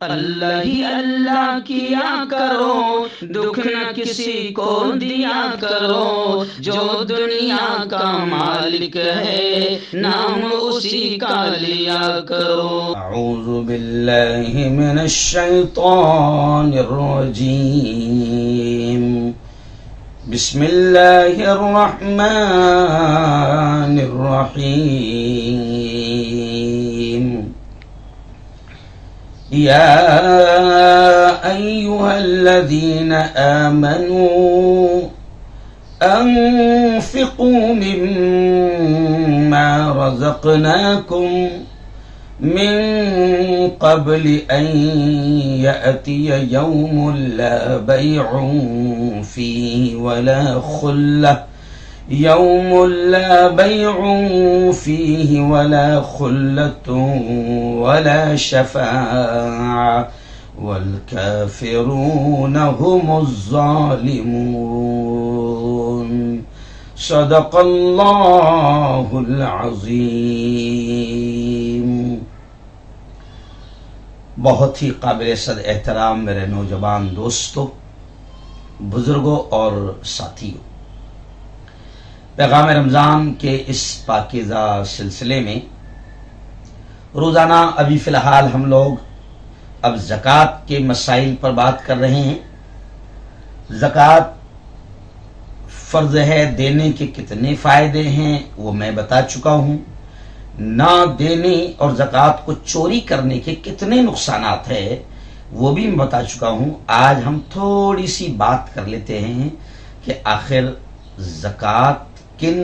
اللہ ہی اللہ کیا کرو، دکھ نہ کسی کو دیا کرو، جو دنیا کا مالک ہے نام اسی کا لیا کرو۔ اعوذ باللہ من الشیطان الرجیم، بسم اللہ الرحمن الرحیم۔ یا ایہا الذین آمنوا انفقوا مما رزقناکم من قبل ان یأتی یوم لا بیع فیہ ولا خلہ يوم لا بيع فيه ولا خلة ولا شفاعة والكافرون هم الظالمون۔ صدق الله العظيم۔ بہت ہی قابل صد احترام میرے نوجوان دوستوں، بزرگوں اور ساتھیوں، پیغام رمضان کے اس پاکیزہ سلسلے میں روزانہ ابھی فی الحال ہم لوگ اب زکوٰۃ کے مسائل پر بات کر رہے ہیں۔ زکوٰۃ فرض ہے، دینے کے کتنے فائدے ہیں وہ میں بتا چکا ہوں، نہ دینے اور زکوٰۃ کو چوری کرنے کے کتنے نقصانات ہیں وہ بھی میں بتا چکا ہوں۔ آج ہم تھوڑی سی بات کر لیتے ہیں کہ آخر زکوٰۃ کن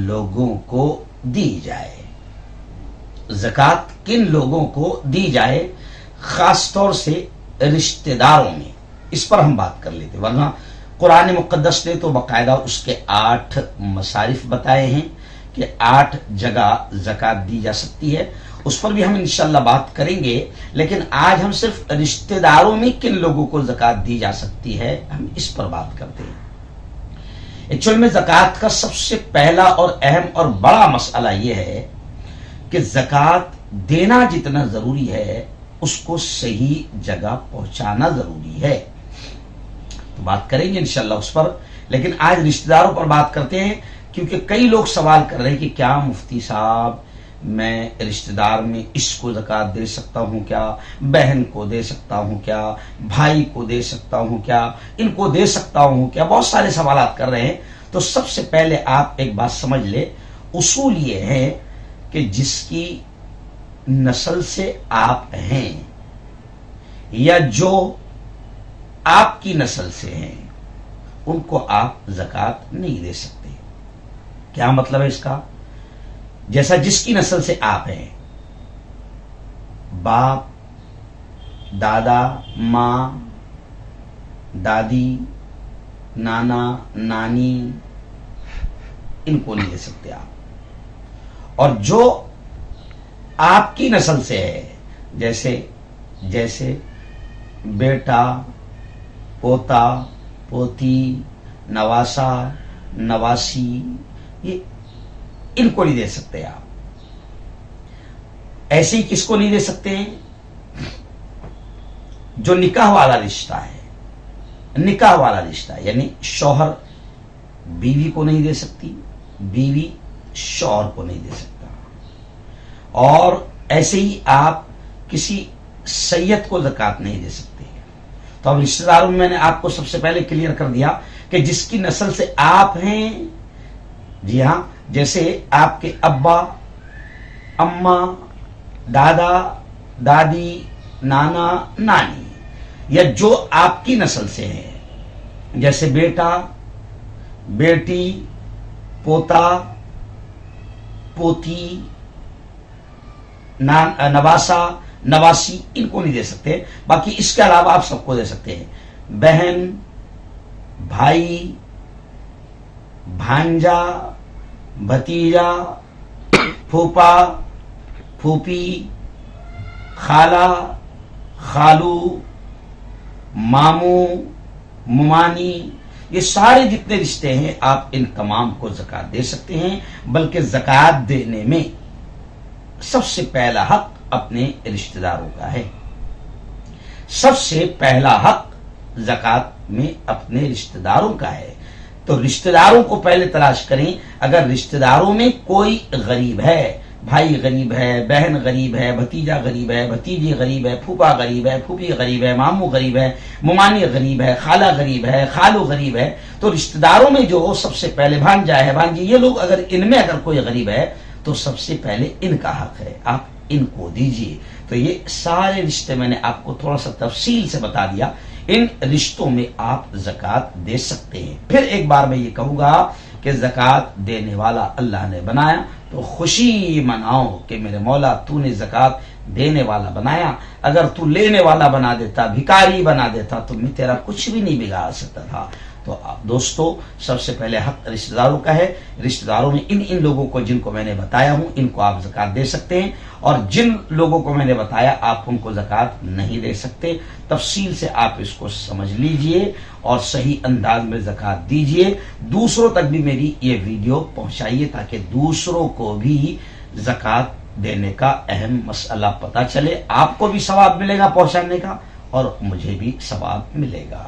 لوگوں کو دی جائے، زکوٰۃ کن لوگوں کو دی جائے، خاص طور سے رشتہ داروں میں، اس پر ہم بات کر لیتے، ورنہ قرآن مقدس نے تو باقاعدہ اس کے 8 مصارف بتائے ہیں کہ 8 جگہ زکوٰۃ دی جا سکتی ہے، اس پر بھی ہم انشاءاللہ بات کریں گے، لیکن آج ہم صرف رشتہ داروں میں کن لوگوں کو زکوٰۃ دی جا سکتی ہے ہم اس پر بات کرتے ہیں۔ ایکچوئل میں زکوٰۃ کا سب سے پہلا اور اہم اور بڑا مسئلہ یہ ہے کہ زکوٰۃ دینا جتنا ضروری ہے اس کو صحیح جگہ پہنچانا ضروری ہے، تو بات کریں گے انشاءاللہ اس پر، لیکن آج رشتہ داروں پر بات کرتے ہیں، کیونکہ کئی لوگ سوال کر رہے ہیں کہ کیا مفتی صاحب میں رشتہ دار میں اس کو زکوٰۃ دے سکتا ہوں کیا، بہن کو دے سکتا ہوں کیا، بھائی کو دے سکتا ہوں کیا، ان کو دے سکتا ہوں کیا، بہت سارے سوالات کر رہے ہیں۔ تو سب سے پہلے آپ ایک بات سمجھ لیں، اصول یہ ہے کہ جس کی نسل سے آپ ہیں یا جو آپ کی نسل سے ہیں ان کو آپ زکوٰۃ نہیں دے سکتے۔ کیا مطلب ہے اس کا؟ جیسا جس کی نسل سے آپ ہیں، باپ، دادا، ماں، دادی، نانا، نانی، ان کو نہیں دے سکتے آپ، اور جو آپ کی نسل سے ہے جیسے بیٹا، پوتا، پوتی، نواسا، نواسی، یہ ان کو نہیں دے سکتے آپ۔ ایسے ہی کس کو نہیں دے سکتے ہیں؟ جو نکاح والا رشتہ ہے، نکاح والا رشتہ یعنی شوہر بیوی کو نہیں دے سکتی، بیوی شوہر کو نہیں دے سکتا، اور ایسے ہی آپ کسی سید کو زکوٰۃ نہیں دے سکتے۔ تو اب رشتہ داروں میں نے آپ کو سب سے پہلے کلیئر کر دیا کہ جس کی نسل سے آپ ہیں، جی ہاں، جیسے آپ کے ابا، اماں، دادا، دادی، نانا، نانی، یا جو آپ کی نسل سے ہیں جیسے بیٹا، بیٹی، پوتا، پوتی، نواسا، نواسی، ان کو نہیں دے سکتے۔ باقی اس کے علاوہ آپ سب کو دے سکتے ہیں، بہن، بھائی، بھانجا، بھتیجا، پھوپا، پھوپھی، خالہ، خالو، ماموں، ممانی، یہ سارے جتنے رشتے ہیں آپ ان تمام کو زکوٰۃ دے سکتے ہیں، بلکہ زکوٰۃ دینے میں سب سے پہلا حق اپنے رشتہ داروں کا ہے۔ سب سے پہلا حق زکوٰۃ میں اپنے رشتہ داروں کا ہے، تو رشتہ داروں کو پہلے تلاش کریں۔ اگر رشتہ داروں میں کوئی غریب ہے، بھائی غریب ہے، بہن غریب ہے، بھتیجا غریب ہے، بھتیجی غریب ہے، پھوپھا غریب ہے، پھوپھی غریب ہے، ماموں غریب ہے، ممانی غریب ہے، خالہ غریب ہے، خالو غریب ہے، تو رشتہ داروں میں جو سب سے پہلے بھانجا ہے، بھانجی، یہ لوگ ان میں اگر کوئی غریب ہے تو سب سے پہلے ان کا حق ہے، آپ ان کو دیجئے۔ تو یہ سارے رشتے میں نے آپ کو تھوڑا سا تفصیل سے بتا دیا، ان رشتوں میں آپ زکوٰۃ دے سکتے ہیں۔ پھر ایک بار میں یہ کہوں گا کہ زکوٰۃ دینے والا اللہ نے بنایا، تو خوشی مناؤ کہ میرے مولا تو نے زکوٰۃ دینے والا بنایا، اگر تو لینے والا بنا دیتا، بھکاری بنا دیتا، تو میں تیرا کچھ بھی نہیں بگاڑ سکتا تھا۔ تو دوستو، سب سے پہلے حق رشتہ داروں کا ہے، رشتہ داروں میں ان لوگوں کو جن کو میں نے بتایا ہوں، ان کو آپ زکوٰۃ دے سکتے ہیں، اور جن لوگوں کو میں نے بتایا آپ ان کو زکوٰۃ نہیں دے سکتے۔ تفصیل سے آپ اس کو سمجھ لیجئے اور صحیح انداز میں زکوٰۃ دیجئے۔ دوسروں تک بھی میری یہ ویڈیو پہنچائیے تاکہ دوسروں کو بھی زکوٰۃ دینے کا اہم مسئلہ پتہ چلے، آپ کو بھی ثواب ملے گا پہنچانے کا اور مجھے بھی ثواب ملے گا۔